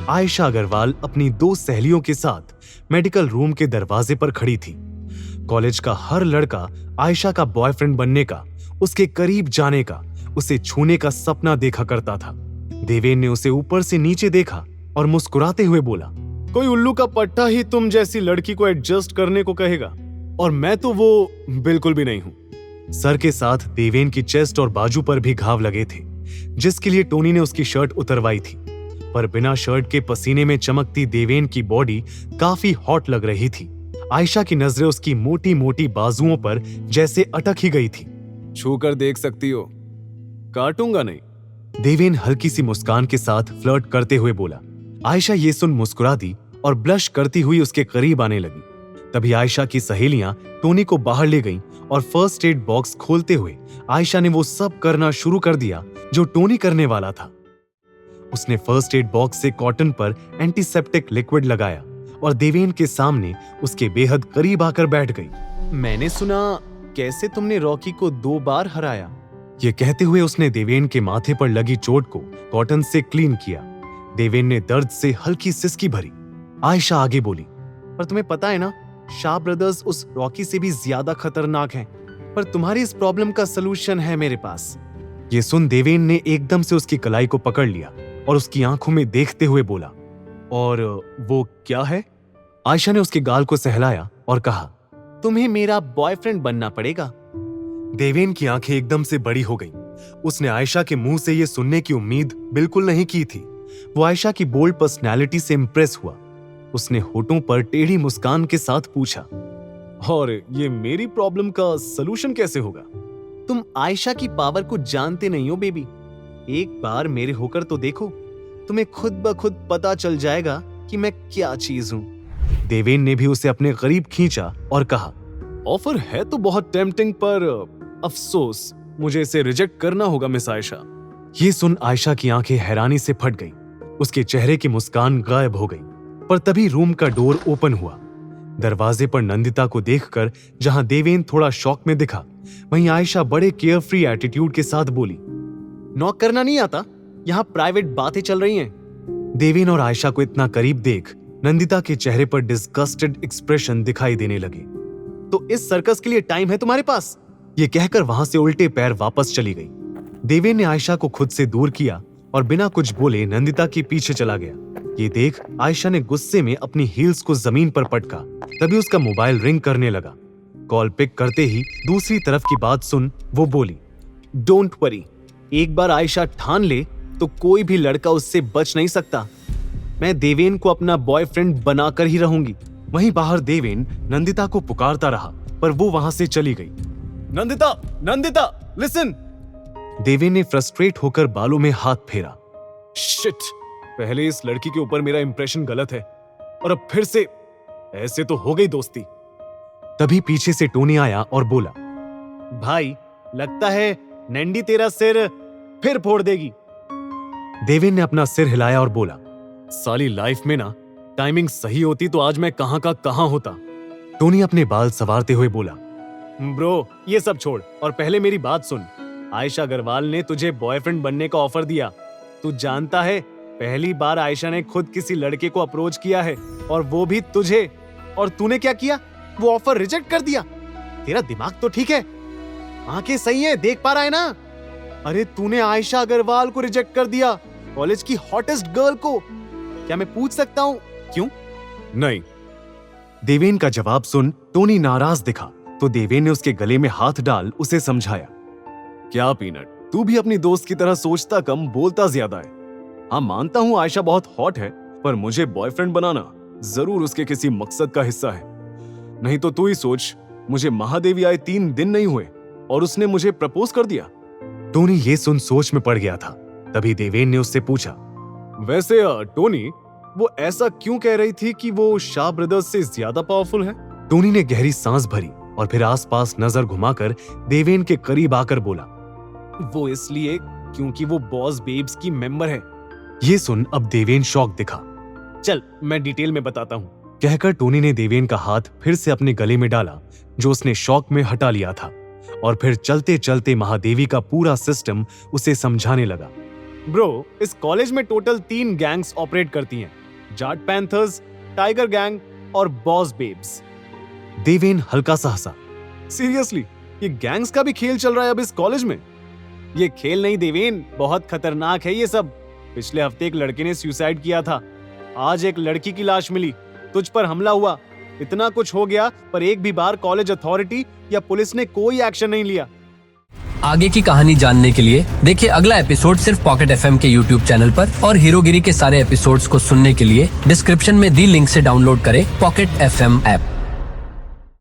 आयशा अग्रवाल अपनी 2 सहेलियों के साथ मेडिकल रूम के दरवाजे पर खड़ी थी। कॉलेज का हर लड़का आयशा का बॉयफ्रेंड बनने का, उसके करीब जाने का, उसे छूने का सपना देखा करता था। देवेन ने उसे ऊपर से नीचे देखा और मुस्कुराते हुए बोला, कोई उल्लू का पट्टा ही तुम जैसी लड़की को एडजस्ट करने को कहेगा, और मैं तो वो बिल्कुल भी नहीं हूं। सर के साथ देवेन की चेस्ट और बाजू पर भी घाव लगे थे, जिसके लिए टोनी ने उसकी शर्ट उतरवाई थी। पर बिना शर्ट के पसीने में चमकती देवेन की बॉडी काफी हॉट लग रही थी। आयशा की नजरें उसकी मोटी मोटी बाजुओं पर जैसे अटक ही गई थी। छूकर देख सकती हो, काटूंगा नहीं। देवेन हल्की सी मुस्कान के साथ फ्लर्ट करते हुए बोला। आयशा ये सुन मुस्कुरा दी और ब्लश करती हुई उसके करीब आने लगी। तभी आयशा की सहेलियां टोनी को बाहर ले गईं और फर्स्ट एड बॉक्स खोलते हुए आयशा ने वो सब करना शुरू कर दिया जो टोनी करने वाला था। उसने फर्स्ट एड बॉक्स से कॉटन पर एंटीसेप्टिक लिक्विड लगाया और देवेन के सामने उसके बेहद करीब आकर बैठ गई। मैंने सुना कैसे तुमने रॉकी को 2 बार हराया। ये कहते हुए उसने देवेन के माथे पर लगी चोट को कॉटन से क्लीन किया। देवेन ने दर्द से हल्की सिसकी भरी। आयशा आगे बोली, पर तुम्हें पता है ना, शाह ब्रदर्स उस रॉकी से भी ज्यादा खतरनाक हैं। पर तुम्हारी इस प्रॉब्लम का सलूशन है मेरे पास। ये सुन देवेन ने एकदम से उसकी कलाई को पकड़ लिया और उसकी आंखों में देखते हुए बोला, और वो क्या है? आयशा ने उसके गाल को सहलाया और कहा, तुम्हें मेरा बॉयफ्रेंड बनना पड़ेगा। देवेन की आंखें एकदम से बड़ी हो गईं। उसने आयशा के मुंह से ये सुनने की उम्मीद बिल्कुल नहीं की थी। वो आयशा की बोल्ड पर्सनैलिटी से इंप्रेस हुआ। उसने होठों पर टेढ़ी मुस्कान के साथ पूछा, और ये मेरी प्रॉब्लम का सलूशन कैसे होगा? तुम आयशा की पावर को जानते नहीं हो बेबी। एक बार मेरे होकर तो देखो, तुम्हें खुद ब खुद पता चल जाएगा कि मैं क्या चीज हूं। देवेन ने भी उसे अपने करीब खींचा और कहा, ऑफर है तो बहुत टेम्पटिंग, पर अफसोस मुझे इसे रिजेक्ट करना होगा मिस आयशा। ये सुन आयशा की आंखें हैरानी से फट गईं। उसके चेहरे की मुस्कान गायब हो गई। पर तभी रूम का डोर ओपन हुआ। दरवाजे पर नंदिता को देखकर जहां देवेन थोड़ा शॉक में दिखा, वहीं आयशा बड़े केयरफ्री एटीट्यूड के साथ बोली, नॉक करना नहीं आता? यहाँ प्राइवेट बातें चल रही हैं। देवेन और आयशा को इतना करीब देख नंदिता के चेहरे पर डिस्गस्टेड एक्सप्रेशन दिखाई देने लगे। तो इस सर्कस के लिए टाइम है तुम्हारे पास? ये कहकर वहां से उल्टे पैर वापस चली गई। देवेन ने आयशा को खुद से दूर किया और बिना कुछ बोले नंदिता के पीछे चला गया। ये देख आयशा ने गुस्से में अपनी हील्स को जमीन पर पटका। तभी उसका मोबाइल रिंग करने लगा। कॉल पिक करते ही दूसरी तरफ की बात सुन वो बोली, डोंट वरी, एक बार आयशा ठान ले तो कोई भी लड़का उससे बच नहीं सकता। मैं देवेन को अपना बॉयफ्रेंड बनाकर ही रहूंगी। वहीं बाहर देवेन नंदिता को पुकारता रहा, पर वो वहां से चली गई। नंदिता, नंदिता, लिसन। देवेन ने फ्रस्ट्रेट होकर बालों में हाथ फेरा। शिट, पहले इस लड़की के ऊपर मेरा इंप्रेशन गलत है और अब फिर से ऐसे तो हो गई दोस्ती। तभी पीछे से टोनी आया और बोला, भाई लगता है नैंडी तेरा सिर फिर फोड़ देगी। देवेन ने अपना सिर हिलाया और बोला, साली लाइफ में ना टाइमिंग सही होती तो आज मैं कहां का कहां होता। टोनी अपने बाल संवारते हुए बोला, ब्रो ये सब छोड़ और पहले मेरी बात सुन। आयशा अग्रवाल ने तुझे बॉयफ्रेंड बनने का ऑफर दिया। तू जानता है, पहली बार आयशा ने खुद किसी लड़के को अप्रोच किया है, और वो भी तुझे। और तूने क्या किया? वो ऑफर रिजेक्ट कर दिया। तेरा दिमाग तो ठीक है, आंखें सही है, देख पा रहा है ना? अरे तूने आयशा अग्रवाल को रिजेक्ट कर दिया, कॉलेज की हॉटेस्ट गर्ल को। क्या मैं पूछ सकता हूँ क्यों? नहीं। देवेन का जवाब सुन टोनी नाराज दिखा, तो देवेन ने उसके गले में हाथ डाल उसे समझाया, क्या पीनट, तू भी अपनी दोस्त की तरह सोचता कम बोलता ज्यादा है। हाँ मानता हूँ आयशा बहुत हॉट है, पर मुझे बॉयफ्रेंड बनाना जरूर उसके किसी मकसद का हिस्सा है। नहीं तो तू ही सोच, मुझे महादेवी आए 3 दिन नहीं हुए और उसने मुझे प्रपोज कर दिया। टोनी ये सुन सोच में पड़ गया था। तभी देवेन ने उससे पूछा, वैसे टोनी, वो ऐसा क्यों कह रही थी कि वो शाह ब्रदर्स से ज्यादा पावरफुल है? टोनी ने गहरी सांस भरी और फिर आसपास नजर घुमाकर देवेन के करीब आकर बोला, वो इसलिए क्योंकि वो बॉस बेब्स की मेंबर है। ये सुन अब देवेन शॉक दिखा। चल मैं डिटेल में बताता हूँ, कहकर टोनी ने देवेन का हाथ फिर से अपने गले में डाला, जो उसने शॉक में हटा लिया था, और फिर चलते चलते महादेवी का पूरा सिस्टम उसे समझाने लगा। ब्रो, इस कॉलेज में टोटल 3 गैंग्स ऑपरेट करती हैं, जाट पैंथर्स, टाइगर गैंग और बॉस बेब्स। देवेन हल्का सा हंसा। सीरियसली, ये गैंग्स का भी खेल चल रहा है अब इस कॉलेज में? ये खेल नहीं देवेन, बहुत खतरनाक है ये सब। पिछले हफ्ते एक लड़के ने सुसाइड किया था, आज एक लड़की की लाश मिली, तुझ पर हमला हुआ, इतना कुछ हो गया, पर एक भी बार कॉलेज अथॉरिटी या पुलिस ने कोई एक्शन नहीं लिया। आगे की कहानी जानने के लिए देखिए अगला एपिसोड सिर्फ पॉकेट एफएम के यूट्यूब चैनल पर, और हीरोगिरी के सारे एपिसोड्स को सुनने के लिए डिस्क्रिप्शन में दी लिंक से डाउनलोड करें पॉकेट एफएम ऐप।